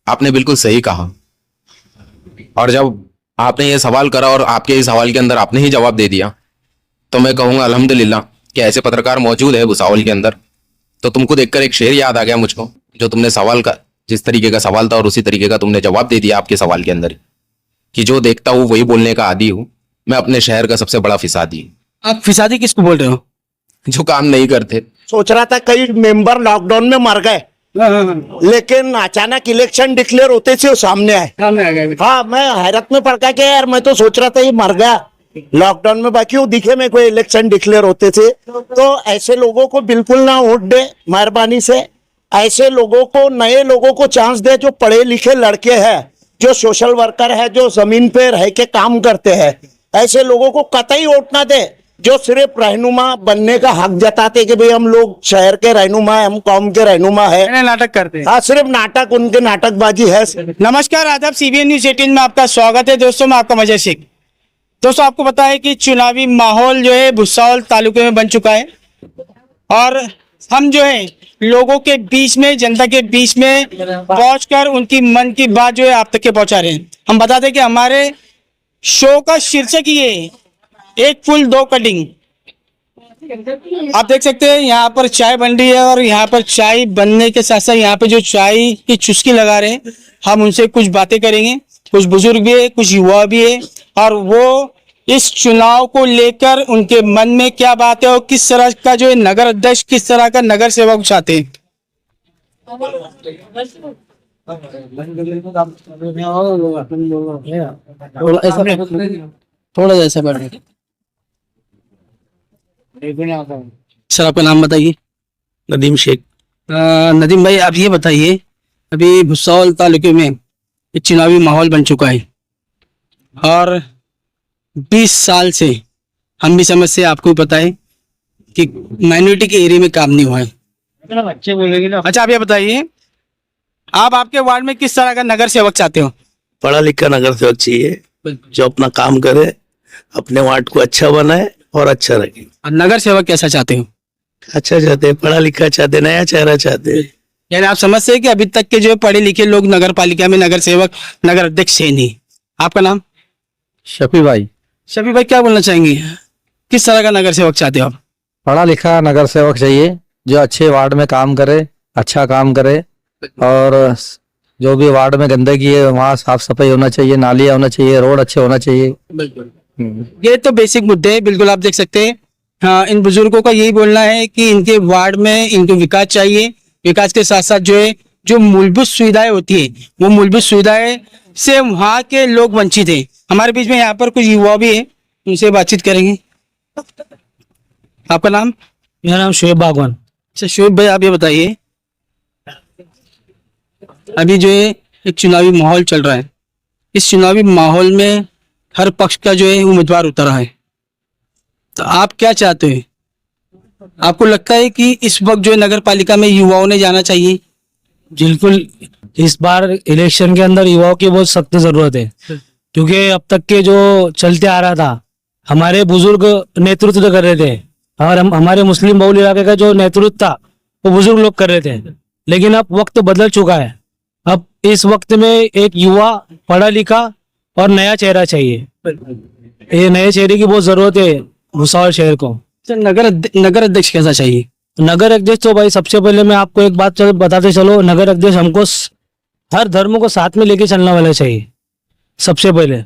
आपने बिल्कुल सही कहा। और जब आपने ये सवाल करा और आपके इस सवाल के अंदर आपने ही जवाब दे दिया, तो मैं कहूँगा अल्हम्दुलिल्लाह कि ऐसे पत्रकार मौजूद है भुसावल के अंदर। तो तुमको देखकर एक शेर याद आ गया मुझको, जो तुमने सवाल का जिस तरीके का सवाल था और उसी तरीके का तुमने जवाब दे दिया आपके सवाल के अंदर, कि जो देखता हूँ वही बोलने का आदी हूँ, मैं अपने शहर का सबसे बड़ा फिसादी हूँ। आप फिसादी किसको बोल रहे हो? जो काम नहीं करते। सोच रहा था कई मेंबर लॉकडाउन में मर गए, लेकिन अचानक इलेक्शन डिक्लेयर होते से वो सामने आए। हाँ, मैं हैरत में पड़ गया कि यार मैं तो सोच रहा था ये मर गया लॉकडाउन में, बाकी वो दिखे मेरे को इलेक्शन डिक्लेयर होते थे। तो ऐसे लोगों को बिल्कुल ना वोट दे, मेहरबानी से। ऐसे लोगों को, नए लोगों को चांस दे, जो पढ़े लिखे लड़के हैं, जो सोशल वर्कर है, जो जमीन पे रह के काम करते हैं। ऐसे लोगों को कतई वोट ना दे जो सिर्फ रहनुमा बनने का हक जताते कि भाई हम लोग शहर के रहनुमा है, हम कौम के रहनुमा है, नाटक करते हैं। हाँ, सिर्फ नाटक, उनके नाटकबाजी है। नमस्कार, आदाब, सीबीएन न्यूज 18 में आपका स्वागत है। दोस्तों, मैं आपका मजहर शेख। दोस्तों, आपको पता है कि चुनावी माहौल जो है भुसावल तालुके में बन चुका है और हम जो है लोगों के बीच में, जनता के बीच में पहुंचकर उनकी मन की बात जो है आप तक के पहुंचा रहे हैं। हम बता दें कि हमारे शो का शीर्षक ये है, एक फूल दो कटिंग। आप देख सकते हैं यहाँ पर चाय बन रही है और यहाँ पर चाय बनने के साथ साथ यहाँ पे जो चाय की चुस्की लगा रहे हैं, हम उनसे कुछ बातें करेंगे। कुछ बुजुर्ग भी है, कुछ युवा भी है, और वो इस चुनाव को लेकर उनके मन में क्या बात है और किस तरह का जो है नगर अध्यक्ष, किस तरह का नगर सेवक चाहते हैं। थोड़ा जैसा बैठे। सर, आपका नाम बताइए। नदीम शेख। नदीम भाई, आप ये बताइए, अभी भुसावल तालुके में एक चुनावी माहौल बन चुका है और 20 साल से हम भी समझ से, आपको भी पता है कि माइनॉरिटी के एरिया में काम नहीं हुआ है। अच्छा, आप ये बताइए, आप आपके वार्ड में किस तरह का नगर सेवक चाहते हो? पढ़ा लिखा नगर सेवक चाहिए, जो अपना काम करे, अपने वार्ड को अच्छा बनाए और अच्छा रखे। और नगर सेवक कैसा चाहते हो? अच्छा चाहते हैं, पढ़ा लिखा चाहते, नया चेहरा चाहते। यानी आप समझते हैं कि अभी तक के जो पढ़े लिखे लोग नगर पालिका में नगर सेवक, नगर अध्यक्ष है नहीं। आपका नाम? शफी भाई। शफी भाई, क्या बोलना चाहेंगे, किस तरह का नगर सेवक चाहते हो आप? पढ़ा लिखा नगर सेवक चाहिए, जो अच्छे वार्ड में काम करे, अच्छा काम करे, और जो भी वार्ड में गंदगी है वहाँ साफ सफाई होना चाहिए, नालियाँ होना चाहिए, रोड अच्छे होना चाहिए। ये तो बेसिक मुद्दे हैं, बिल्कुल आप देख सकते हैं। हाँ, इन बुजुर्गों का यही बोलना है कि इनके वार्ड में इनको विकास चाहिए। विकास के साथ साथ जो है, जो मूलभूत सुविधाएं होती है, वो मूलभूत सुविधाएं से वहाँ के लोग वंचित हैं। हमारे बीच में यहाँ पर कुछ युवा भी है, उनसे बातचीत करेंगे। आपका नाम? मेरा नाम शोएब बागवान। अच्छा शोएब भाई, आप ये बताइए, अभी जो है एक चुनावी माहौल चल रहा है, इस चुनावी माहौल में हर पक्ष का जो है उम्मीदवार उतरा है, तो आप क्या चाहते हैं? आपको लगता है कि इस वक्त जो है नगर पालिका में युवाओं ने जाना चाहिए? बिल्कुल, इस बार इलेक्शन के अंदर युवाओं की बहुत सख्त जरूरत है, क्योंकि अब तक के जो चलते आ रहा था, हमारे बुजुर्ग नेतृत्व कर रहे थे और हमारे मुस्लिम बहुल इलाके का जो नेतृत्व था वो बुजुर्ग लोग कर रहे थे। लेकिन अब वक्त बदल चुका है। अब इस वक्त में एक युवा, पढ़ा लिखा और नया चेहरा चाहिए। ये नए चेहरे की बहुत जरूरत है भुसावल शहर को। नगर अध्यक्ष कैसा चाहिए? नगर अध्यक्ष तो भाई, सबसे पहले मैं आपको एक बात बताते चलो, नगर अध्यक्ष हमको हर धर्म को साथ में लेके चलने वाला चाहिए। सबसे पहले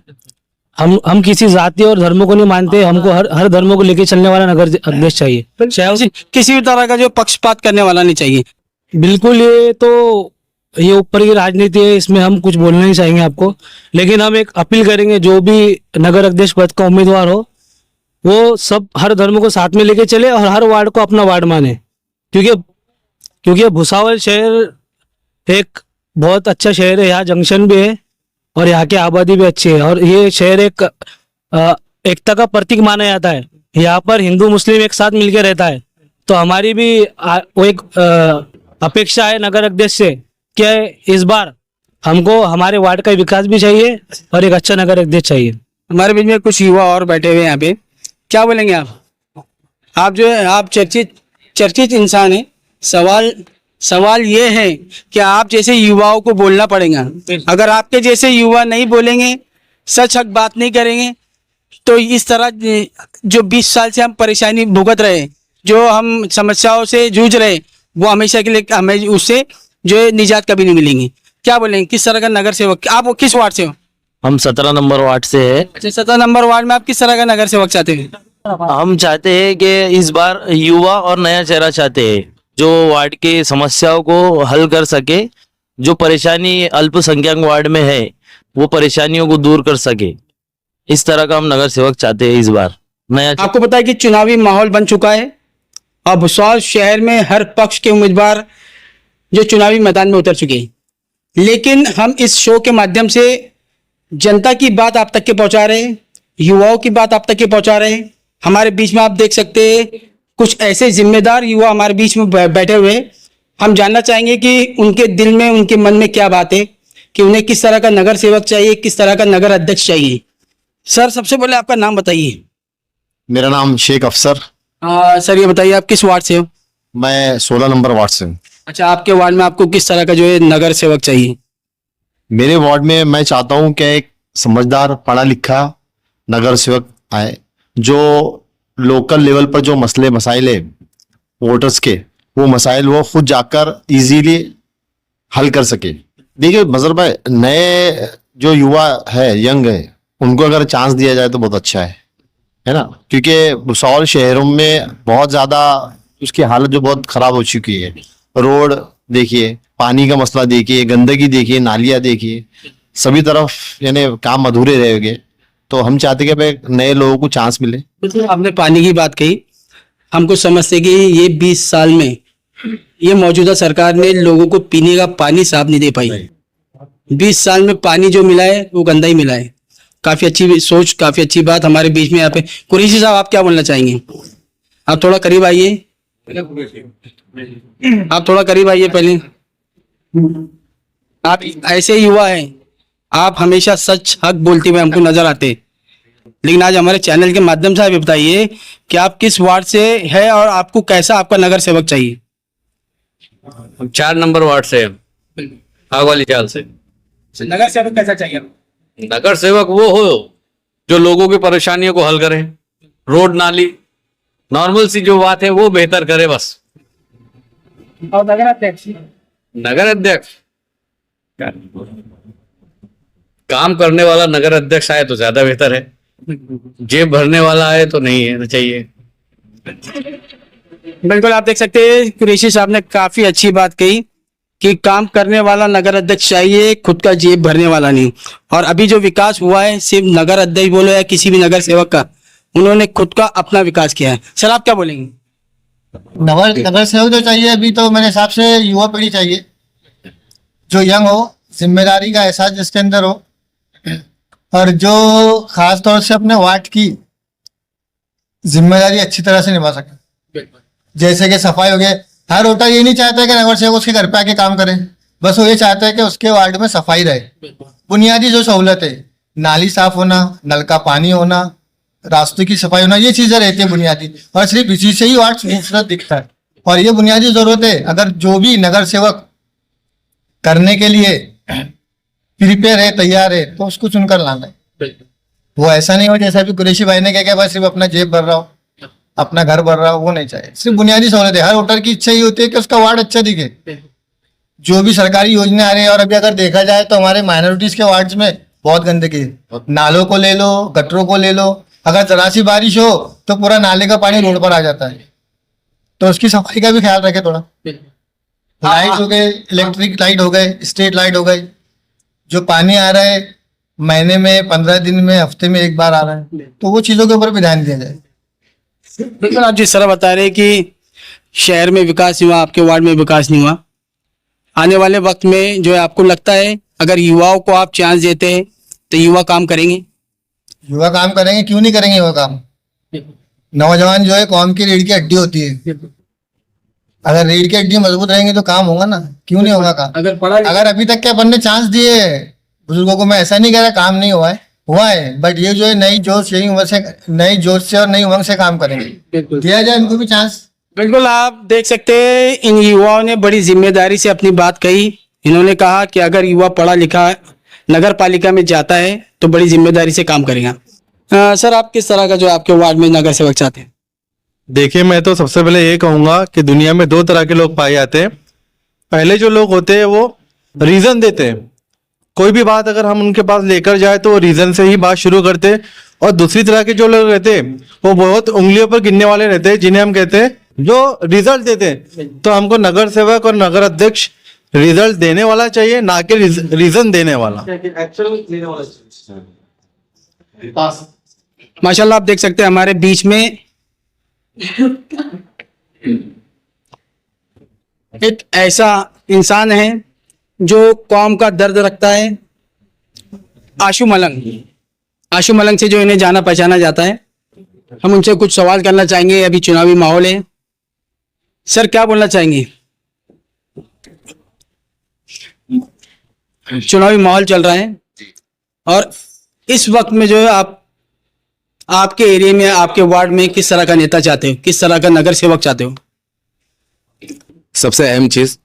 हम किसी जाति और धर्म को नहीं मानते, हमको हर धर्म को लेके चलने वाला नगर अध्यक्ष चाहिए। किसी भी तरह का जो पक्षपात करने वाला नहीं चाहिए। बिल्कुल, ये ऊपर की राजनीति है, इसमें हम कुछ बोलना नहीं चाहेंगे आपको, लेकिन हम एक अपील करेंगे, जो भी नगर अध्यक्ष पद का उम्मीदवार हो वो सब हर धर्म को साथ में लेके चले और हर वार्ड को अपना वार्ड माने, क्योंकि भुसावल शहर एक बहुत अच्छा शहर है। यहाँ जंक्शन भी है और यहाँ की आबादी भी अच्छी है, और ये शहर एक एकता का प्रतीक माना जाता है। यहाँ पर हिंदू मुस्लिम एक साथ मिलकर रहता है। तो हमारी भी वो एक अपेक्षा है नगर अध्यक्ष से कि इस बार हमको हमारे वार्ड का विकास भी चाहिए और एक अच्छा नगर अध्यक्ष चाहिए। हमारे बीच में कुछ युवा और बैठे हुए हैं यहाँ पे, क्या बोलेंगे आप? आप जो है, आप चर्चित इंसान है, सवाल सवाल ये है कि आप जैसे युवाओं को बोलना पड़ेगा। अगर आपके जैसे युवा नहीं बोलेंगे, सच हक बात नहीं करेंगे, तो इस तरह जो 20 साल से हम परेशानी भुगत रहे, जो हम समस्याओं से जूझ रहे, वो हमेशा के लिए हमें उससे जो है निजात कभी नहीं मिलेंगी। क्या बोलेंगे, किस तरह का नगर सेवक, आप किस वार्ड से हो? हम 17 नंबर वार्ड से है। अच्छा, 17 नंबर वार्ड में आप किस तरह का नगर सेवक चाहते हैं? हम चाहते हैं कि इस बार युवा और नया चेहरा चाहते हैं जो वार्ड की समस्याओं को हल कर सके, जो परेशानी अल्पसंख्यक वार्ड में है वो परेशानियों को दूर कर सके। इस तरह का हम नगर सेवक चाहते हैं इस बार नया। आपको पता है कि चुनावी माहौल बन चुका है और भुसावल शहर में हर पक्ष के उम्मीदवार जो चुनावी मैदान में उतर चुके हैं, लेकिन हम इस शो के माध्यम से जनता की बात आप तक के पहुंचा रहे हैं, युवाओं की बात आप तक के पहुंचा रहे हैं। हमारे बीच में आप देख सकते हैं कुछ ऐसे जिम्मेदार युवा हमारे बीच में बैठे हुए हैं। हम जानना चाहेंगे कि उनके दिल में, उनके मन में क्या बात है, कि उन्हें किस तरह का नगर सेवक चाहिए, किस तरह का नगर अध्यक्ष चाहिए। सर, सबसे पहले आपका नाम बताइए। मेरा नाम शेख अफसर। सर, ये बताइए आप किस वार्ड से हो? मैं 16 नंबर वार्ड से हूँ। अच्छा, आपके वार्ड में आपको किस तरह का जो है नगर सेवक चाहिए? मेरे वार्ड में मैं चाहता हूँ कि एक समझदार पढ़ा लिखा नगर सेवक आए, जो लोकल लेवल पर जो मसले मसाइल है वोटर्स के, वो मसाइल वो खुद जाकर इजीली हल कर सके। देखिए मजहर भाई, नए जो युवा है, यंग है, उनको अगर चांस दिया जाए तो बहुत अच्छा है ना, क्योंकि भुसावल शहरों में बहुत ज्यादा उसकी हालत जो बहुत खराब हो चुकी है। रोड देखिए, पानी का मसला देखिए, गंदगी देखिए, नालियां देखिए, सभी तरफ यानी काम अधूरे रह गए। तो हम चाहते कि भाई नए लोगों को चांस मिले। बिल्कुल, आपने पानी की बात कही। हमको समझते कि ये 20 साल में ये मौजूदा सरकार ने लोगों को पीने का पानी साफ नहीं दे पाई। 20 साल में पानी जो मिला है वो गंदा ही मिला है। काफी अच्छी सोच, काफी अच्छी बात हमारे बीच में यहाँ पे। कुरैशी साहब, आप क्या बोलना चाहेंगे? आप थोड़ा करीब आइए, आप थोड़ा करीब आइए पहले। आप ऐसे युवा हैं, आप हमेशा सच हक बोलते हुए हमको नजर आते, लेकिन आज हमारे चैनल के माध्यम से आप ये बताइए कि आप किस वार्ड से है और आपको कैसा आपका नगर सेवक चाहिए? हम 4 नंबर वार्ड से हैं, आग वाली चाल से। नगर सेवक कैसा चाहिए? नगर सेवक वो हो जो लोगों की परेशानियों को हल करे, रोड नाली नॉर्मल सी जो बात है वो बेहतर करे बस। और नगर अध्यक्ष? नगर अध्यक्ष काम करने वाला नगर अध्यक्ष आए तो ज्यादा बेहतर है, जेब भरने वाला आए तो नहीं है चाहिए। बिल्कुल, आप देख सकते हैं कुरैशी साहब ने काफी अच्छी बात कही कि काम करने वाला नगर अध्यक्ष चाहिए, खुद का जेब भरने वाला नहीं। और अभी जो विकास हुआ है, सिर्फ नगर अध्यक्ष बोलो या किसी भी नगर सेवक का, उन्होंने खुद का अपना विकास किया है। सर, आप क्या बोलेंगे? नगर सेवक जो चाहिए अभी तो मेरे हिसाब से युवा पीढ़ी चाहिए, जो यंग हो, जिम्मेदारी का एहसास जिसके अंदर हो, और जो खास तौर से अपने वार्ड की जिम्मेदारी अच्छी तरह से निभा सके। जैसे कि सफाई हो गया, हर वोटर ये नहीं चाहता है कि नगर सेवक उसके घर पे आके काम करे, बस वो ये चाहता है कि उसके वार्ड में सफाई रहे। बुनियादी जो सहूलत है, नाली साफ होना, नल का पानी होना, रास्तों की सफाई होना, ये चीजें रहती है बुनियादी, और सिर्फ इसी से ही वार्ड खूबसूरत दिखता है। और ये बुनियादी जरूरत है, अगर जो भी नगर सेवक करने के लिए प्रिपेयर है, तैयार है, तो उसको चुनकर लाना है। वो ऐसा नहीं हो जैसा भी कुरैशी भाई ने कहा बस सिर्फ अपना जेब भर रहा हो, अपना घर भर रहा हो, वो नहीं चाहिए। सिर्फ बुनियादी सहूलत है। हर वोटर की इच्छा ही होती है कि उसका वार्ड अच्छा दिखे। जो भी सरकारी योजना आ रही है, और अभी अगर देखा जाए तो हमारे माइनॉरिटीज के वार्ड्स में बहुत गंदगी है। नालों को ले लो, गटरों को ले लो, अगर जरा सी बारिश हो तो पूरा नाले का पानी रोड पर आ जाता है। तो उसकी सफाई का भी ख्याल रखे थोड़ा। लाइट हो गए, इलेक्ट्रिक लाइट हो गए, स्ट्रीट लाइट हो गई, जो पानी आ रहा है महीने में, 15 दिन में, हफ्ते में एक बार आ रहा है, तो वो चीजों के ऊपर भी ध्यान दिया जाए। बिल्कुल, आप जिस तरह बता रहे हैं कि शहर में विकास हुआ, आपके वार्ड में विकास नहीं हुआ, आने वाले वक्त में जो है आपको लगता है अगर युवाओं को आप चांस देते हैं तो युवा काम करेंगे? युवा काम करेंगे, क्यों नहीं करेंगे युवा काम? नौजवान जो है कौम की रीढ़ की हड्डी होती है। अगर रीढ़ की हड्डी मजबूत रहेंगे तो काम होगा ना, क्यों नहीं होगा काम? अगर अभी तक के अपन ने चांस दिए बुजुर्गों को, मैं ऐसा नहीं कह रहा काम नहीं हुआ है, बट ये जो है नई जोश, यही उम्र से, नई जोश से और नई उमंग से काम करेंगे। दिया जाए इनको भी चांस। बिल्कुल, आप देख सकते हैं इन युवाओं ने बड़ी जिम्मेदारी से अपनी बात कही। इन्होंने कहा कि अगर युवा पढ़ा लिखा नगर पालिका में जाता है तो बड़ी जिम्मेदारी से काम करेगा। सर, आप किस तरह का जो आपके वार्ड में नगर सेवक चाहते हैं? देखिए, मैं तो सबसे पहले ये कहूंगा कि दुनिया में दो तरह के लोग पाए जाते हैं। पहले जो लोग होते हैं वो रीजन देते हैं, कोई भी बात अगर हम उनके पास लेकर जाए तो वो रीजन से ही बात शुरू करते हैं। और दूसरी तरह के जो लोग रहते हैं वो बहुत उंगलियों पर गिनने वाले रहते हैं, जिन्हें हम कहते हैं जो रिजल्ट देते हैं। तो हमको नगर सेवक और नगर अध्यक्ष रिजल्ट देने वाला चाहिए, ना कि रीजन देने वाला। माशाल्लाह, आप देख सकते हैं हमारे बीच में एक ऐसा इंसान है जो कौम का दर्द रखता है। आशु मलंग से जो इन्हें जाना पहचाना जाता है। हम उनसे कुछ सवाल करना चाहेंगे। अभी चुनावी माहौल है। सर, क्या बोलना चाहेंगे? चुनावी माहौल चल रहा है और इस वक्त में जो है आपके एरिया में, आपके वार्ड में किस तरह का नेता चाहते हो, किस तरह का नगर सेवक चाहते हो? सबसे अहम चीज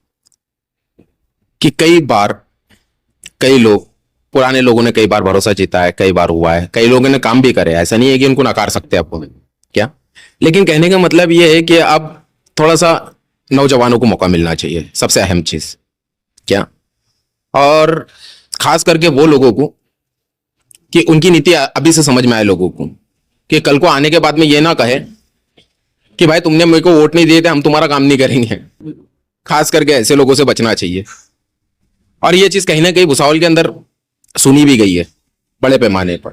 कि कई बार कई लोग, पुराने लोगों ने कई बार भरोसा जीता है, कई बार हुआ है, कई लोगों ने काम भी करे। ऐसा नहीं है कि उनको नकार सकते आपको क्या, लेकिन कहने का मतलब ये है कि अब थोड़ा सा नौजवानों को मौका मिलना चाहिए। सबसे अहम चीज क्या, और खास करके वो लोगों को कि उनकी नीति अभी से समझ में आए लोगों को, कि कल को आने के बाद में ये ना कहे कि भाई तुमने मेरे को वोट नहीं दिए थे, हम तुम्हारा काम नहीं करेंगे। खास करके ऐसे लोगों से बचना चाहिए। और ये चीज कहीं ना कहीं भुसावल के अंदर सुनी भी गई है बड़े पैमाने पर।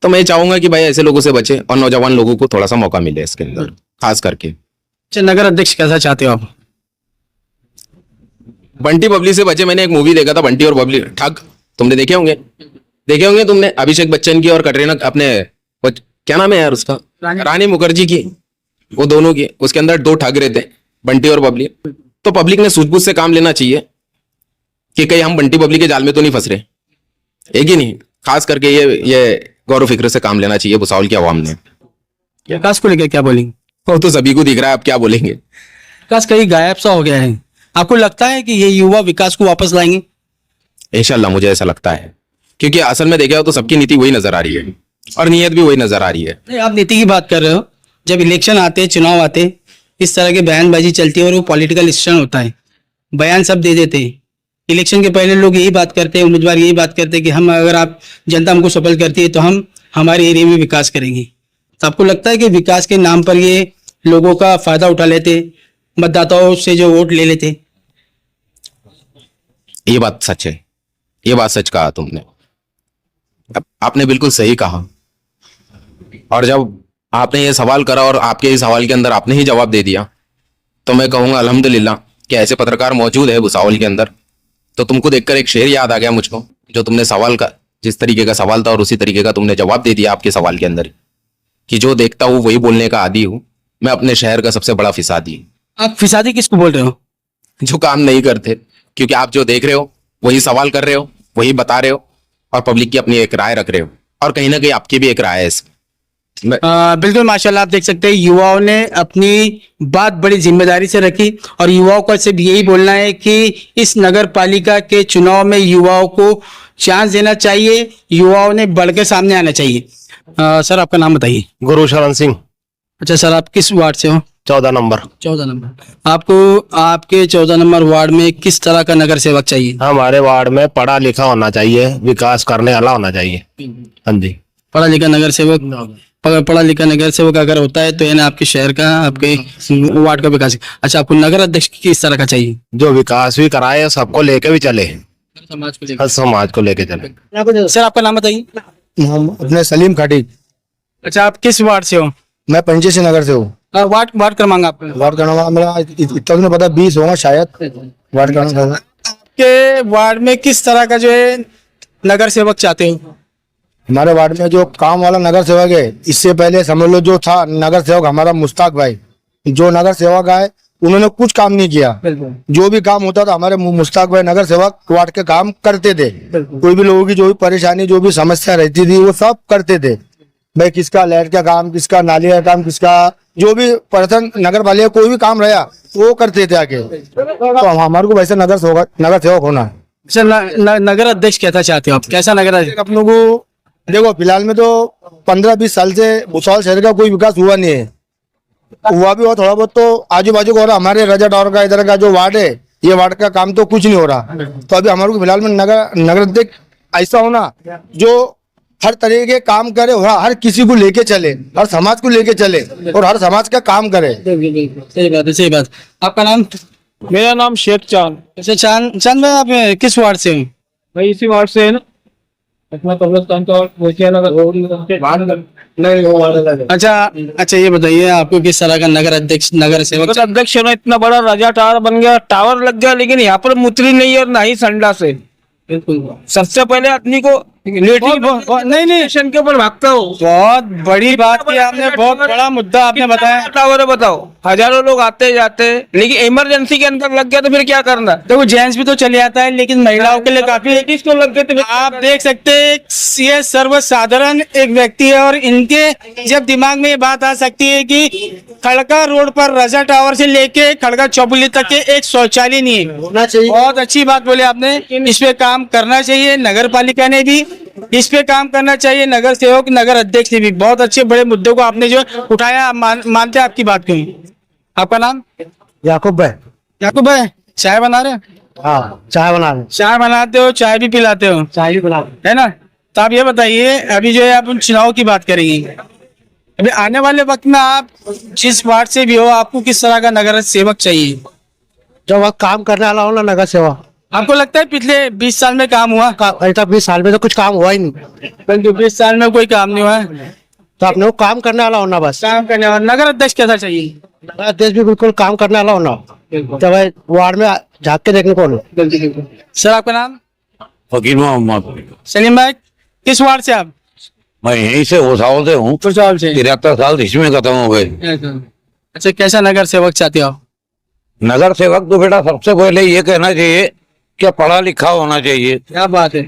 तो मैं चाहूंगा कि भाई ऐसे लोगों से बचे और नौजवान लोगों को थोड़ा सा मौका मिले इसके अंदर, खास करके। अच्छा, नगर अध्यक्ष कैसा चाहते हो आप? बंटी बबली से बचे। मैंने एक मूवी देखा था, बंटी और बबली ठग, तुमने देखे होंगे तुमने, अभिषेक बच्चन की और कटरीना, अपने क्या नाम है यार उसका, रानी मुखर्जी की, वो दोनों की। उसके अंदर दो ठग रहते, बंटी और बबली। तो पब्लिक ने सूझबूझ से काम लेना चाहिए कि कहीं हम बंटी बबली के जाल में तो नहीं फंस रहे, एक ही नहीं। खास करके ये गौरव फिक्र से काम लेना चाहिए भुसावल की आवाम ने। विकास को लेकर क्या बोलेंगे? वो तो सभी को दिख रहा है, अब क्या बोलेंगे। विकास कहीं गायब सा हो गया है। आपको लगता है कि ये युवा विकास को वापस लाएंगे? इंशाल्लाह, मुझे ऐसा लगता है, क्योंकि असल में देखा हो तो सबकी नीति वही नजर आ रही है और नीयत भी वही नजर आ रही है। नहीं, आप नीति की बात कर रहे हो। जब इलेक्शन आते हैं, चुनाव आते हैं, इस तरह के बयानबाजी चलती है और वो पॉलिटिकल डिसीजन होता है, बयान सब दे देते हैं। इलेक्शन के पहले लोग यही बात करते हैं, उम्मीदवार यही बात करते हैं कि हम, अगर आप जनता हमको सपोर्ट करती है तो हम हमारे एरिया में विकास करेंगे। तो आपको लगता है कि विकास के नाम पर ये लोगों का फायदा उठा लेते, मतदाताओं से जो वोट ले लेते? ये बात सच है, ये बात सच कहा तुमने, आपने बिल्कुल सही कहा। और जब आपने ये सवाल करा और आपके इस सवाल के अंदर आपने ही जवाब दे दिया, तो मैं कहूंगा अल्हम्दुलिल्लाह कि ऐसे पत्रकार मौजूद है भुसावल के अंदर। तो तुमको देखकर एक शेर याद आ गया मुझको, जो तुमने सवाल का, जिस तरीके का सवाल था और उसी तरीके का तुमने जवाब दे दिया आपके सवाल के अंदर, कि जो देखता हूँ वही बोलने का आदी हूँ। मैं अपने शहर का सबसे बड़ा फिसादी। आप फिसादी किसको बोल रहे हो? जो काम नहीं करते, क्योंकि आप जो देख रहे हो वही सवाल कर रहे हो, वही बता रहे हो और पब्लिक की अपनी एक राय रख रहे हो, और कहीं ना कहीं आपकी भी एक राय है इसमें। बिल्कुल माशाल्लाह, आप देख सकते हैं युवाओं ने अपनी बात बड़ी जिम्मेदारी से रखी और युवाओं को सिर्फ यही बोलना है कि इस नगर पालिका के चुनाव में युवाओं को चांस देना चाहिए, युवाओं ने बढ़ के सामने आना चाहिए। सर, आपका नाम बताइए। गुरु शरण सिंह, अच्छा सर, आप किस वार्ड से हो? 14 नंबर। 14 नंबर। आपको आपके 14 नंबर वार्ड में किस तरह का नगर सेवक चाहिए? हमारे वार्ड में पढ़ा लिखा होना चाहिए, विकास करने वाला होना चाहिए। हाँ जी, पढ़ा लिखा नगर सेवक। पढ़ा लिखा नगर सेवक अगर होता है तो यानी आपके शहर का, आपके वार्ड का विकास। अच्छा, आपको नगर अध्यक्ष किस तरह का चाहिए? जो विकास भी कराए, सबको लेके भी चले, समाज को हर समाज को लेके चले। सर, आपका नाम बताइए। हम अपने सलीम खाटी। अच्छा, आप किस वार्ड से हो? मैं पंचेसी नगर से हूँ। वार्ड क्रमांक आपका? वार्ड का नाम मेरा इतना नहीं पता, 20 होगा शायद। वार्ड का नाम आपके वार्ड में किस तरह का जो है नगर सेवक चाहते हो? हमारे वार्ड में जो काम वाला नगर सेवक है, इससे पहले समझ लो जो था नगर सेवक हमारा मुश्ताक भाई, जो नगर सेवक आए उन्होंने कुछ काम नहीं किया। जो भी काम होता था हमारे मुश्ताक भाई नगर सेवक वार्ड के काम करते थे। कोई भी लोगों की जो भी परेशानी, जो भी समस्या रहती थी, वो सब करते थे। भाई किसका लाइट का काम, किसका नाली का काम, किसका जो भी पर्सन नगर वाले कोई भी काम रहा वो करते थे आके। तो हमारे को वैसे नगर सेवक होना है। अच्छा, नगर अध्यक्ष कैसा चाहते हो आप, कैसा नगर अध्यक्ष? अपनों को देखो फिलहाल में तो 15-20 साल से भुसावल शहर का कोई विकास हुआ नहीं है। हुआ भी हो थोड़ा बहुत तो आजू बाजू का हो रहा। हमारे रजा टावर का इधर का जो वार्ड है, ये वार्ड का काम तो कुछ नहीं हो रहा। तो अभी हमारे को फिलहाल में नगर अध्यक्ष ऐसा होना जो हर तरह के काम करे और हर किसी को लेके चले, हर समाज को लेके चले और हर समाज का काम करे। सही बात है, सही बात। आपका नाम? मेरा नाम शेख चांद। अच्छा, चांद भाई, आप किस वार्ड से हैं? भाई इसी वार्ड से है ना, अपना कब्रिस्तान का अच्छा, ये बताइए आपको किस तरह का नगर अध्यक्ष, नगर सेवक? अध्यक्ष है ना, इतना बड़ा राजा टावर बन गया, टावर लग गया, लेकिन यहाँ पर मुतरी नहीं है और ना ही संडास है। बिल्कुल। सबसे पहले आदमी को नहीं स्टेशन के ऊपर भागता हो। बहुत बड़ी बात की आपने, बहुत बड़ा मुद्दा आपने बताया। टावर है बताओ, हजारों लोग आते जाते, लेकिन इमरजेंसी के अंदर लग गया तो फिर क्या करना? देखो जेंट्स भी तो चले आता है, लेकिन महिलाओं के लिए काफी किसको लग गए थे? आप देख सकते हैं, ये सर्वसाधारण एक व्यक्ति है और इनके जब दिमाग में ये बात आ सकती है कि खड़का रोड पर रजा टावर से लेके खड़का चौबुली तक के एक शौचालय नहीं है, होना चाहिए। बहुत अच्छी बात बोले आपने। इस पे काम करना चाहिए, नगर पालिका ने भी इस पे काम करना चाहिए, नगर सेवक, नगर अध्यक्ष ने भी। बहुत अच्छे बड़े मुद्दों को आपने जो उठाया, मानते हैं आपकी बात को। आपका नाम? याकूब भाई। याकूब भाई, चाय बना रहे हैं? हाँ, चाय बना रहे। चाय बनाते हो, चाय भी पिलाते हो? चाय भी बना रहे है ना। तो आप ये बताइए, अभी जो है आप चुनाव की बात करेंगे, अभी आने वाले वक्त में आप जिस वार्ड से भी हो, आपको किस तरह का नगर सेवक चाहिए? जो वक्त काम करने वाला हो ना, नगर सेवा। आपको लगता है पिछले 20 साल में काम हुआ? ऐसा 20 साल में तो कुछ काम हुआ ही नहीं। 20 साल में कोई काम नहीं हुआ है, तो अपने को काम करने वाला होना बस। काम करने वाला नगर अध्यक्ष कैसा चाहिए? नगर अध्यक्ष भी बिल्कुल काम करने वाला होना। तो भाई वार्ड में झाँक के देखने को। सर, आपका नाम? फकीर मोहम्मद। सलीम भाई, किस वार्ड से आप? मैं यहीं से भुसावल से हूँ। 73 साल इसमें खत्म हो गए। अच्छा, कैसा नगर सेवक चाहते हो? नगर सेवक तो बेटा सबसे पहले ये कहना चाहिए कि पढ़ा लिखा होना चाहिए। क्या बात है,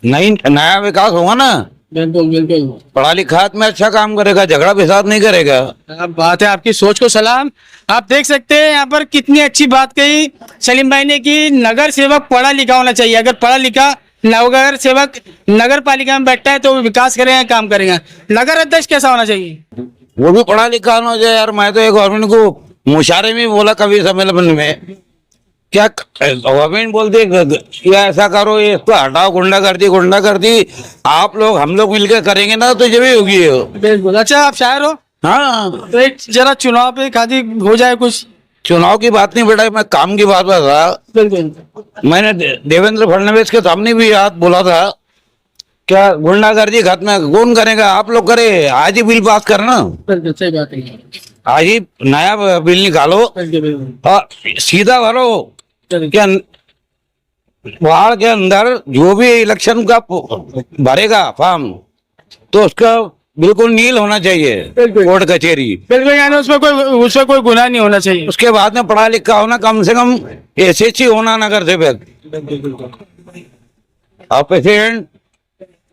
नहीं, नया विकास होगा ना। बिल्कुल बिल्कुल। पढ़ा लिखा आदमी अच्छा काम करेगा, झगड़ा विसाद नहीं करेगा। क्या बात है, आपकी सोच को सलाम। आप देख सकते हैं यहाँ पर कितनी अच्छी बात कही सलीम भाई ने कि नगर सेवक पढ़ा लिखा होना चाहिए। अगर पढ़ा लिखा नगर सेवक नगर पालिका में बैठता है तो विकास करेगा, काम करेगा। नगर अध्यक्ष कैसा होना चाहिए? वो भी पढ़ा लिखा होना चाहिए यार। मैं तो एक गवर्नमेंट को मुशारे में बोला कवि सम्मेलन में, क्या गवर्नमेंट बोलती ये ऐसा करो, ये इसको हटाओ, गुंडागर्दी आप लोग हम लोग मिलकर करेंगे ना तो ये भी होगी। बिल्कुल। अच्छा, आप शायर हो? हाँ, तो एक जरा चुनाव पे खादी हो जाए कुछ। चुनाव की बात नहीं बेटा, मैं काम की बात कर रहा। बिल्कुल। मैंने देवेंद्र फडणवीस के सामने भी याद बोला था, क्या गुंडागर्दी खत्म कौन करेगा? आप लोग करे, आज ही बिल पास करना। बिल्कुल सही बात है, आज ही नया बिल निकालो और सीधा भरो। क्या वार्ड के अंदर जो भी इलेक्शन का भरेगा फॉर्म, तो उसका बिल्कुल नील होना चाहिए, कोर्ट कचहरी। बिल्कुल, यानी उसमें कोई गुनाह नहीं होना चाहिए। उसके बाद में पढ़ा लिखा होना, कम से कम एसएससी होना नगर सेवक, और पेशेंट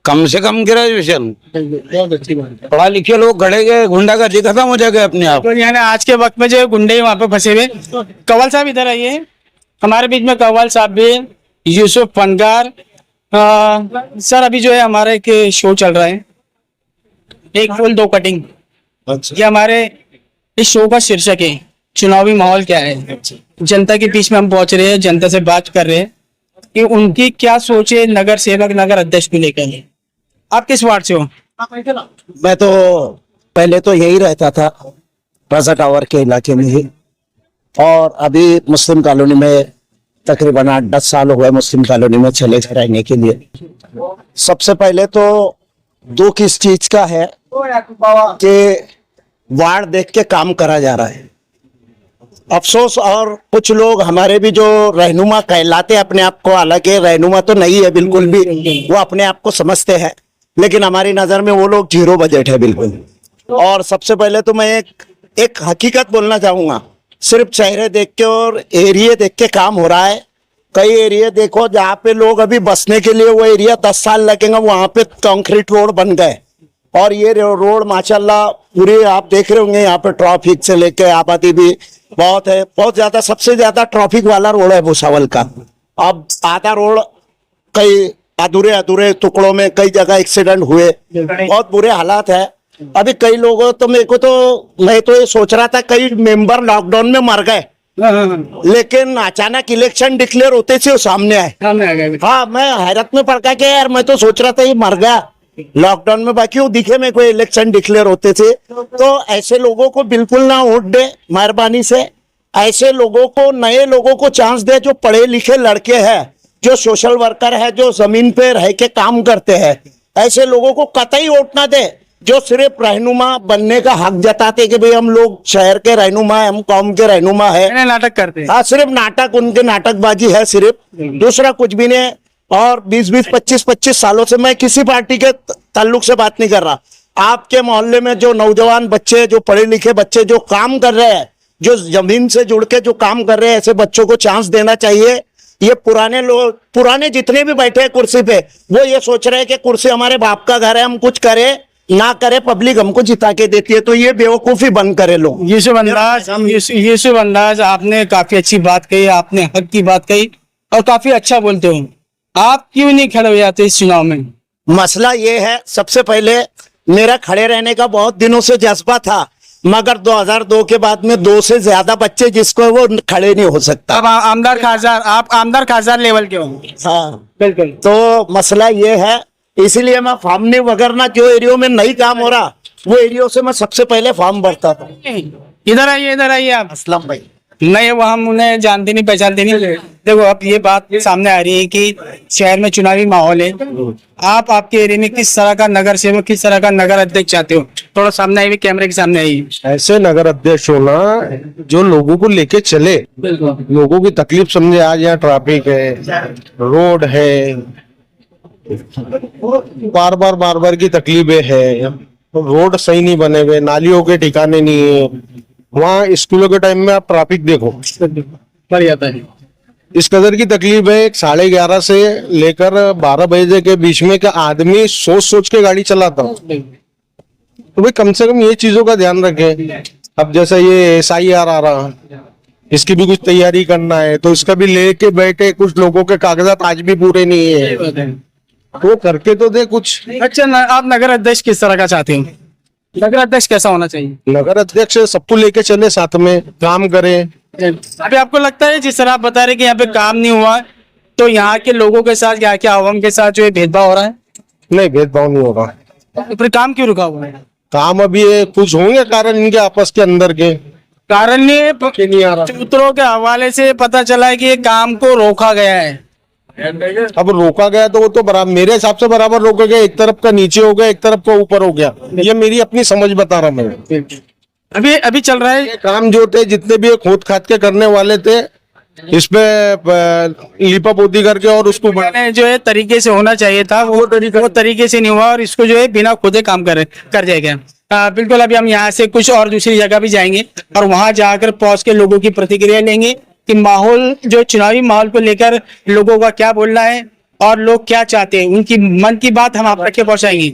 कम से कम ग्रेजुएशन। बहुत अच्छी बात है। पढ़ा लिखे लोग खड़े गए, गुंडागर्दी खत्म हो जाएगा अपने आप। तो यानी आज के वक्त में जो गुंडे वहाँ पे फंसे हुए। कंवल साहब इधर आइए, हमारे बीच में कंवल साहब भी, यूसुफ फनकार। सर, अभी जो है हमारा एक शो चल रहा है, एक फूल दो कटिंग। ये हमारे इस शो का शीर्षक है चुनावी माहौल क्या है। जनता के बीच में हम पहुंच रहे हैं, जनता से बात कर रहे हैं कि उनकी क्या सोच है नगर सेवक, नगर अध्यक्ष को लेकर। आप किस वार्ड से हो? मैं तो पहले तो यही रहता था, रजा टावर के इलाके में ही, और अभी मुस्लिम कॉलोनी में तकरीबन 8-10 साल हो गए मुस्लिम कॉलोनी में चले गए रहने के लिए। सबसे पहले तो दुख इस चीज का है कि वार्ड देख के काम करा जा रहा है। अफसोस, और कुछ लोग हमारे भी जो रहनुमा कहलाते अपने आप को, हालांकि रहनुमा तो नहीं है बिल्कुल भी, वो अपने आप को समझते हैं, लेकिन हमारी नजर में वो लोग जीरो बजट है बिल्कुल। और सबसे पहले तो मैं एक हकीकत बोलना चाहूंगा, सिर्फ चेहरे देख के और एरिया देख के काम हो रहा है। कई एरिया देखो जहाँ पे लोग अभी बसने के लिए, वो एरिया 10 साल लगेगा, वहां पे कंक्रीट रोड बन गए और ये रोड माशाल्लाह पूरे आप देख रहे होंगे, यहाँ पे ट्रैफिक से लेके आबादी भी बहुत है, बहुत ज्यादा, सबसे ज्यादा ट्रैफिक वाला रोड है भुसावल का। अब आधा रोड कई अधूरे अधूरे टुकड़ों में कई जगह एक्सीडेंट हुए, बहुत बुरे हालात है। अभी कई लोगों तो मेरे को तो, मैं तो ये सोच रहा था कई मेंबर लॉकडाउन में मर गए, लेकिन अचानक इलेक्शन डिक्लेयर होते से वो सामने आए। हाँ, मैं हैरत में पड़ गया कि यार मैं तो सोच रहा था ये मर गया लॉकडाउन में, बाकी वो दिखे मेरे को इलेक्शन डिक्लेयर होते थे। तो ऐसे लोगों को बिल्कुल ना वोट दे, मेहरबानी से ऐसे लोगों को, नए लोगों को चांस दे, जो पढ़े लिखे लड़के हैं, जो सोशल वर्कर है, जो जमीन पे रह के काम करते हैं, ऐसे लोगों को कतई वोट ना दे, जो सिर्फ रहनुमा बनने का हक जताते कि भाई हम लोग शहर के रहनुमा है, हम कौम के रहनुमा है, नाटक करते हैं। हाँ, सिर्फ नाटक, उनके नाटकबाजी है सिर्फ, दूसरा कुछ भी नहीं। और 20-20, 25-25 सालों से मैं किसी पार्टी के ताल्लुक से बात नहीं कर रहा। आपके मोहल्ले में जो नौजवान बच्चे, जो पढ़े लिखे बच्चे जो काम कर रहे हैं, जो जमीन से जुड़ के जो काम कर रहे हैं, ऐसे बच्चों को चांस देना चाहिए। ये पुराने लोग, पुराने जितने भी बैठे हैं कुर्सी पे, वो ये सोच रहे हैं कि कुर्सी हमारे बाप का घर है, हम कुछ करें ना करे, पब्लिक हमको जिता के देती है, तो ये बेवकूफी बंद करे लोग। यूसुफ अंदाज, आपने काफी अच्छी बात कही, आपने हक की बात कही और काफी अच्छा बोलते हो। आप क्यों नहीं खड़े हो जाते इस चुनाव में? मसला ये है, सबसे पहले मेरा खड़े रहने का बहुत दिनों से जज्बा था, मगर 2002 के बाद में 2 से ज्यादा बच्चे जिसको वो खड़े नहीं हो सकता। अब आमदार खासदार, आप आमदार खासदार लेवल के हो। हाँ बिल्कुल। तो मसला ये है, इसीलिए मैं फॉर्म नहीं वगैरह जो एरियो में नहीं काम हो रहा, वो एरियो से मैं सबसे पहले फॉर्म भरता था। इधर आइए आप। असलम भाई नहीं, वो हम उन्हें जानते नहीं, पहचानते नहीं। देखो, अब ये बात सामने आ रही है कि शहर में चुनावी माहौल है, आप आपके एरिया में किस तरह का नगर सेवक, किस तरह का नगर अध्यक्ष चाहते हो? थोड़ा सामने आइए, कैमरे के सामने आइए। ऐसे नगर अध्यक्ष होना जो लोगों को लेके चले, लोगों की तकलीफ समझे। आज यहाँ ट्रैफिक है, रोड है, बार बार की तकलीफें है, रोड सही नहीं बने हुए, नालियों के ठिकाने नहीं है। वहाँ स्कूलों के टाइम में आप ट्रैफिक देखो, बढ़ जाता है। इस कदर की तकलीफ है। 11:30 से लेकर 12 बजे के बीच में का आदमी सोच के गाड़ी चलाता हूँ, तो भाई कम से कम ये चीजों का ध्यान रखें। अब जैसा ये SIR आ रहा है, इसकी भी कुछ तैयारी करना है, तो इसका भी लेके बैठे, कुछ लोगों के कागजात आज भी पूरे नहीं है, वो करके तो दे कुछ। अच्छा, आप नगर अध्यक्ष किस तरह का चाहते हो? नगर अध्यक्ष कैसा होना चाहिए? नगर अध्यक्ष सबको लेके चले, साथ में काम करे। अभी आपको लगता है, जिस तरह आप बता रहे कि यहाँ पे काम नहीं हुआ, तो यहाँ के लोगों के साथ, यहाँ के आवाम के साथ जो है भेदभाव हो रहा है? नहीं, भेदभाव नहीं होगा। तो फिर काम क्यों रुका हुआ है? काम अभी कुछ होंगे कारण इनके आपस के अंदर के कारण नहीं आ रहा। सूत्रों के हवाले से पता चला है कि ये काम को रोका गया है। अब रोका गया तो वो तो बराबर, मेरे हिसाब से बराबर रोका गया। एक तरफ का नीचे हो गया, एक तरफ का ऊपर हो गया। ये मेरी अपनी समझ बता रहा मैं। अभी चल रहा है काम जो थे, जितने भी खोद खाद के करने वाले थे, इसपे लिपा पोती करके और उसको जो है तरीके से होना चाहिए था, वो तरीके से नहीं हुआ और इसको जो है बिना खुदे काम कर जाएगा। बिल्कुल। अभी हम यहाँ से कुछ और दूसरी जगह भी जाएंगे और वहां जाकर पहुंच के लोगों की प्रतिक्रिया लेंगे कि माहौल, जो चुनावी माहौल को लेकर लोगों का क्या बोलना है और लोग क्या चाहते हैं, उनकी मन की बात हम आप तक के पहुंचाएंगे।